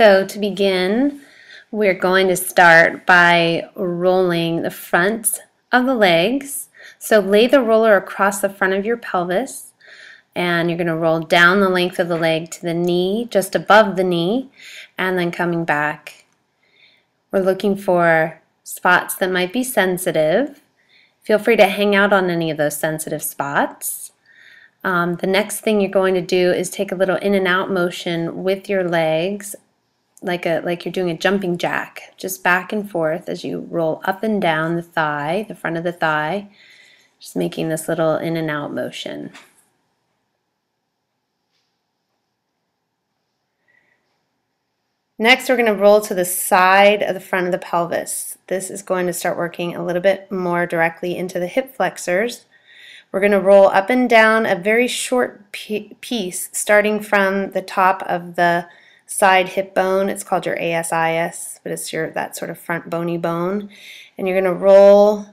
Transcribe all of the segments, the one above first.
So to begin, we're going to start by rolling the front of the legs. So lay the roller across the front of your pelvis, and you're going to roll down the length of the leg to the knee, just above the knee, and then coming back. We're looking for spots that might be sensitive. Feel free to hang out on any of those sensitive spots. The next thing you're going to do is take a little in and out motion with your legs, like you're doing a jumping jack, just back and forth as you roll up and down the thigh, the front of the thigh, just making this little in and out motion. Next, we're going to roll to the side of the front of the pelvis. This is going to start working a little bit more directly into the hip flexors. We're going to roll up and down a very short piece, starting from the top of the side hip bone. It's called your ASIS, but it's that sort of front bony bone. And you're going to roll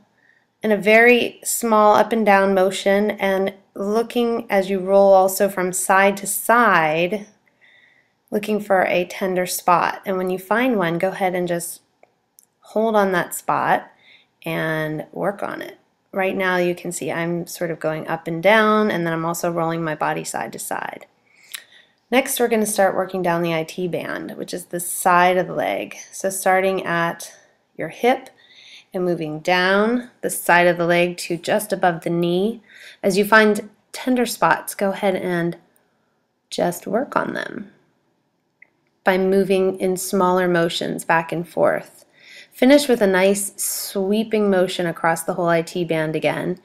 in a very small up and down motion, and looking as you roll also from side to side, looking for a tender spot. And when you find one, go ahead and just hold on that spot and work on it. Right now you can see I'm sort of going up and down, and then I'm also rolling my body side to side. Next, we're going to start working down the IT band, which is the side of the leg. So starting at your hip and moving down the side of the leg to just above the knee. As you find tender spots, go ahead and just work on them by moving in smaller motions back and forth. Finish with a nice sweeping motion across the whole IT band again,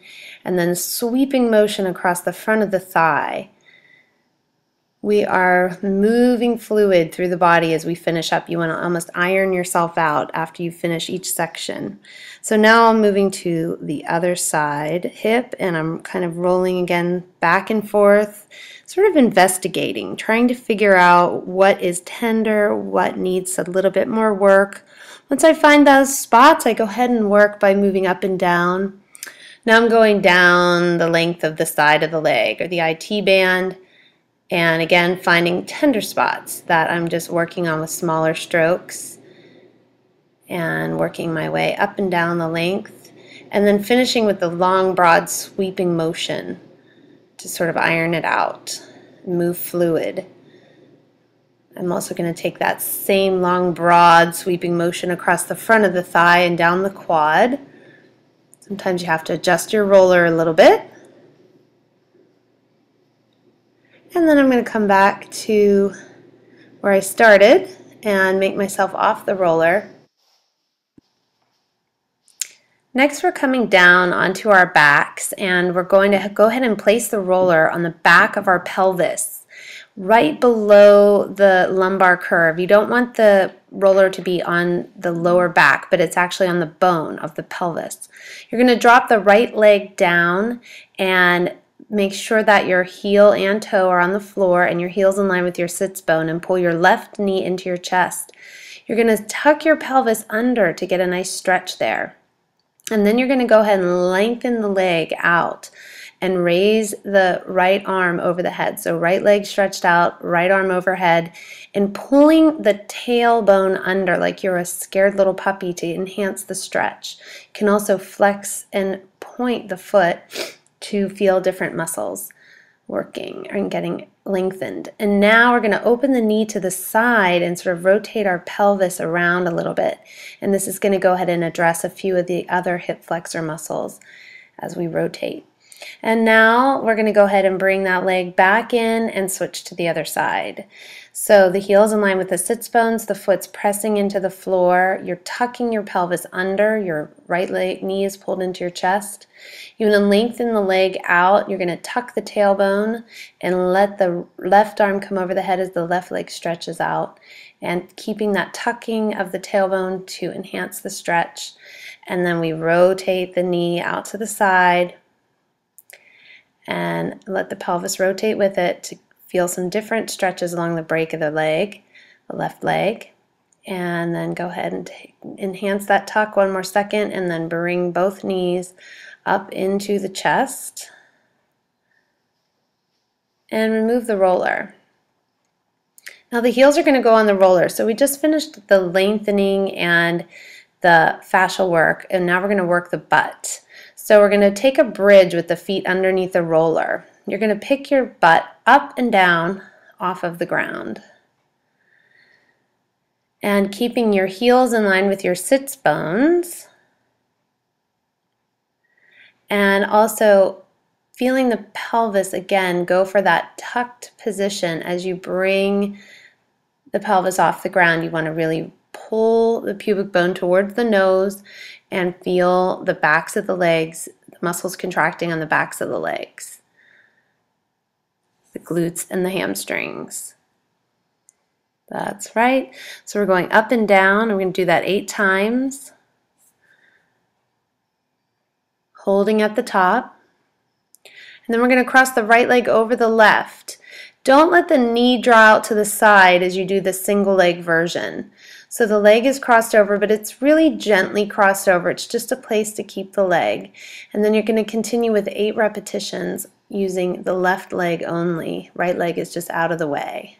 and then sweeping motion across the front of the thigh. We are moving fluid through the body as we finish up. You want to almost iron yourself out after you finish each section. So now I'm moving to the other side hip, and I'm kind of rolling again back and forth, sort of investigating, trying to figure out what is tender, what needs a little bit more work. Once I find those spots, I go ahead and work by moving up and down. Now I'm going down the length of the side of the leg or the IT band, and again finding tender spots that I'm just working on with smaller strokes and working my way up and down the length, and then finishing with the long, broad, sweeping motion to sort of iron it out, move fluid. I'm also going to take that same long, broad, sweeping motion across the front of the thigh and down the quad. Sometimes you have to adjust your roller a little bit. And then I'm going to come back to where I started and make myself off the roller. Next, we're coming down onto our backs, and we're going to go ahead and place the roller on the back of our pelvis, right below the lumbar curve. You don't want the roller to be on the lower back, but it's actually on the bone of the pelvis. You're going to drop the right leg down and make sure that your heel and toe are on the floor and your heel's in line with your sits bone, and pull your left knee into your chest. You're going to tuck your pelvis under to get a nice stretch there. And then you're going to go ahead and lengthen the leg out and raise the right arm over the head. So right leg stretched out, right arm overhead, and pulling the tailbone under like you're a scared little puppy to enhance the stretch. You can also flex and point the foot to feel different muscles working and getting lengthened. And now we're going to open the knee to the side and sort of rotate our pelvis around a little bit. And this is going to go ahead and address a few of the other hip flexor muscles as we rotate. And now we're going to go ahead and bring that leg back in and switch to the other side. So the heel's in line with the sits bones, the foot's pressing into the floor, you're tucking your pelvis under, your right knee is pulled into your chest. You want to lengthen the leg out, you're going to tuck the tailbone and let the left arm come over the head as the left leg stretches out, and keeping that tucking of the tailbone to enhance the stretch. And then we rotate the knee out to the side and let the pelvis rotate with it to feel some different stretches along the break of the leg, the left leg. And then go ahead and enhance that tuck one more second, and then bring both knees up into the chest and remove the roller. Now the heels are going to go on the roller. So we just finished the lengthening and the fascial work, and now we're going to work the butt. So we're going to take a bridge with the feet underneath the roller. You're going to pick your butt up and down off of the ground. And keeping your heels in line with your sits bones. And also feeling the pelvis, again, go for that tucked position as you bring the pelvis off the ground. You want to really pull the pubic bone towards the nose and feel the backs of the legs, the muscles contracting on the backs of the legs, the glutes and the hamstrings. That's right. So we're going up and down. We're going to do that 8 times. Holding at the top. And then we're going to cross the right leg over the left. Don't let the knee draw out to the side as you do the single leg version. So the leg is crossed over, but it's really gently crossed over. It's just a place to keep the leg. And then you're going to continue with 8 repetitions using the left leg only. Right leg is just out of the way.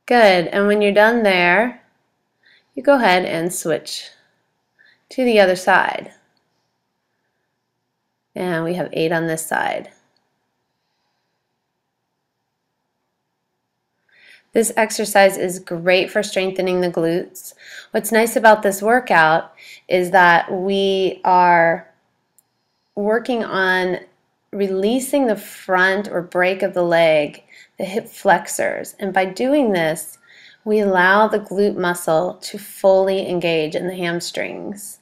Good, and when you're done there, you go ahead and switch to the other side. And we have 8 on this side. This exercise is great for strengthening the glutes. What's nice about this workout is that we are working on releasing the front or break of the leg, the hip flexors. And by doing this, we allow the glute muscle to fully engage in the hamstrings.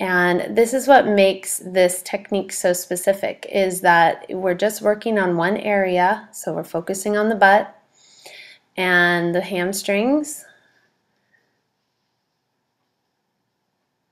And this is what makes this technique so specific, is that we're just working on one area. So we're focusing on the butt and the hamstrings,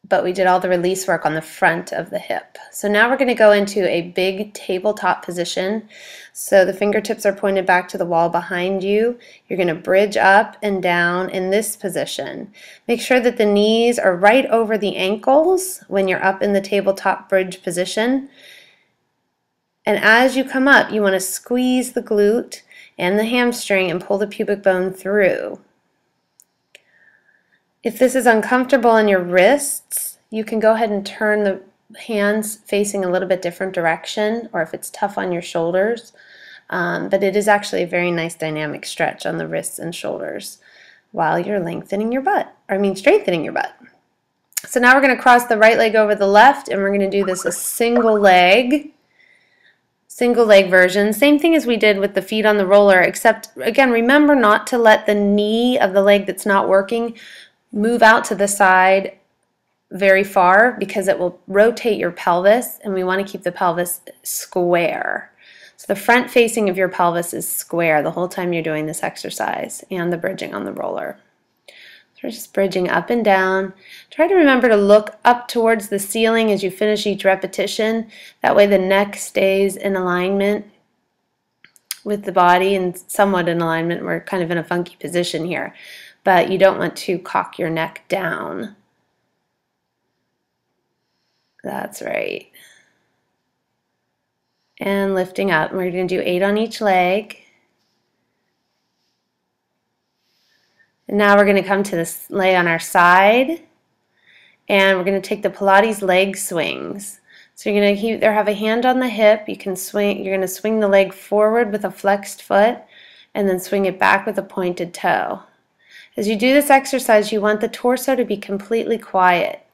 but we did all the release work on the front of the hip. So now we're going to go into a big tabletop position. So the fingertips are pointed back to the wall behind you. You're going to bridge up and down in this position. Make sure that the knees are right over the ankles when you're up in the tabletop bridge position. And as you come up, you want to squeeze the glute and the hamstring and pull the pubic bone through. If this is uncomfortable in your wrists, you can go ahead and turn the hands facing a little bit different direction, or if it's tough on your shoulders. But it is actually a very nice dynamic stretch on the wrists and shoulders while you're lengthening your butt, strengthening your butt. So now we're going to cross the right leg over the left, and we're going to do this a single leg version. Same thing as we did with the feet on the roller, except again, remember not to let the knee of the leg that's not working move out to the side very far, because it will rotate your pelvis, and we want to keep the pelvis square. So the front facing of your pelvis is square the whole time you're doing this exercise and the bridging on the roller. So we're just bridging up and down. Try to remember to look up towards the ceiling as you finish each repetition. That way the neck stays in alignment with the body and somewhat in alignment. We're kind of in a funky position here, but you don't want to cock your neck down. That's right. And lifting up. We're going to do 8 on each leg. And now we're going to come to this, lay on our side, and we're going to take the Pilates leg swings. So you're going to either have a hand on the hip, you can swing, you're going to swing the leg forward with a flexed foot, and then swing it back with a pointed toe. As you do this exercise, you want the torso to be completely quiet.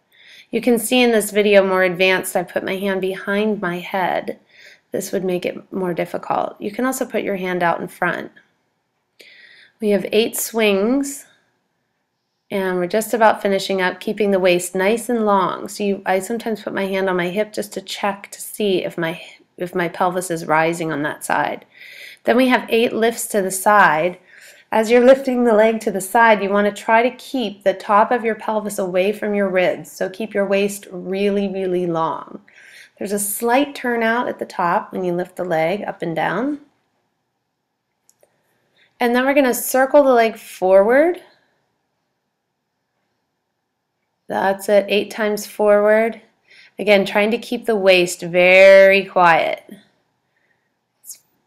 You can see in this video more advanced, I put my hand behind my head. This would make it more difficult. You can also put your hand out in front. We have 8 swings, and we're just about finishing up, keeping the waist nice and long. So I sometimes put my hand on my hip just to check to see if my pelvis is rising on that side. Then we have 8 lifts to the side. As you're lifting the leg to the side, you want to try to keep the top of your pelvis away from your ribs. So keep your waist really, really long. There's a slight turnout at the top when you lift the leg up and down. And then we're going to circle the leg forward. That's it, 8 times forward. Again, trying to keep the waist very quiet.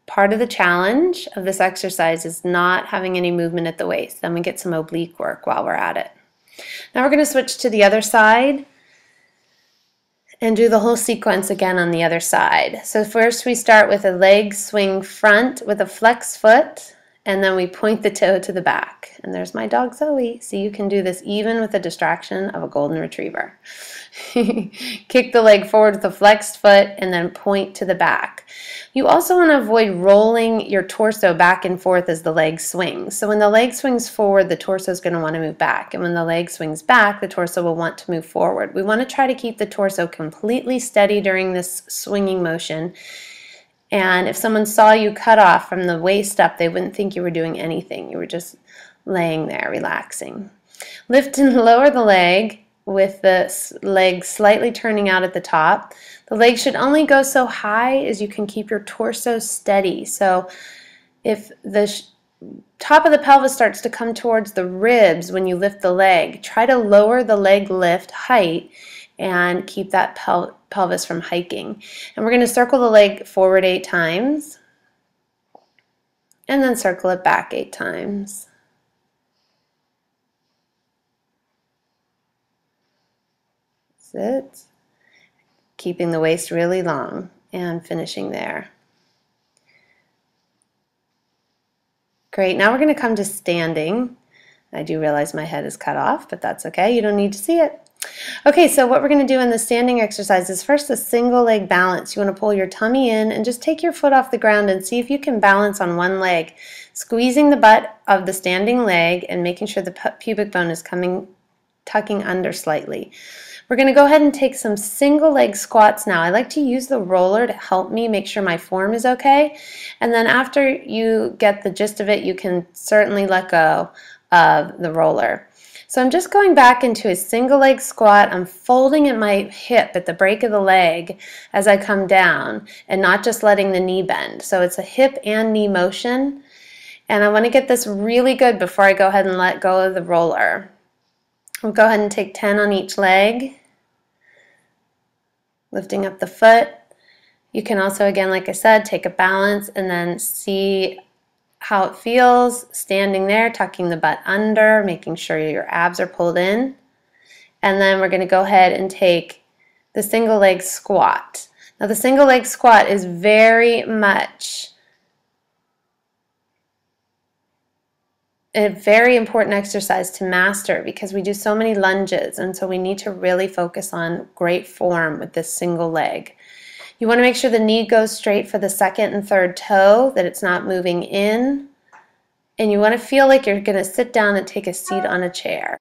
Part of the challenge of this exercise is not having any movement at the waist. Then we get some oblique work while we're at it. Now we're going to switch to the other side and do the whole sequence again on the other side. So first we start with a leg swing front with a flex foot, and then we point the toe to the back. And there's my dog Zoe. So you can do this even with the distraction of a golden retriever. Kick the leg forward with a flexed foot and then point to the back. You also want to avoid rolling your torso back and forth as the leg swings. So when the leg swings forward, the torso is going to want to move back. And when the leg swings back, the torso will want to move forward. We want to try to keep the torso completely steady during this swinging motion. And if someone saw you cut off from the waist up, they wouldn't think you were doing anything. You were just laying there, relaxing. Lift and lower the leg with the leg slightly turning out at the top. The leg should only go so high as you can keep your torso steady. So if the top of the pelvis starts to come towards the ribs when you lift the leg, try to lower the leg lift height and keep that pelvis from hiking. And we're going to circle the leg forward 8 times and then circle it back 8 times. That's it. Keeping the waist really long and finishing there. Great, now we're going to come to standing. I do realize my head is cut off, but that's okay. You don't need to see it. Okay, so what we're going to do in the standing exercise is first a single leg balance. You want to pull your tummy in and just take your foot off the ground and see if you can balance on one leg, squeezing the butt of the standing leg and making sure the pubic bone is tucking under slightly. We're going to go ahead and take some single leg squats now. I like to use the roller to help me make sure my form is okay. And then after you get the gist of it, you can certainly let go of the roller. So I'm just going back into a single leg squat. I'm folding at my hip at the break of the leg as I come down and not just letting the knee bend. So it's a hip and knee motion. And I want to get this really good before I go ahead and let go of the roller. We'll go ahead and take 10 on each leg. Lifting up the foot. You can also, again, like I said, take a balance and then see how it feels standing there, tucking the butt under, making sure your abs are pulled in. And then we're going to go ahead and take the single leg squat. Now the single leg squat is very much a very important exercise to master because we do so many lunges, and so we need to really focus on great form with this single leg. You want to make sure the knee goes straight for the second and third toe, that it's not moving in, and you want to feel like you're going to sit down and take a seat on a chair.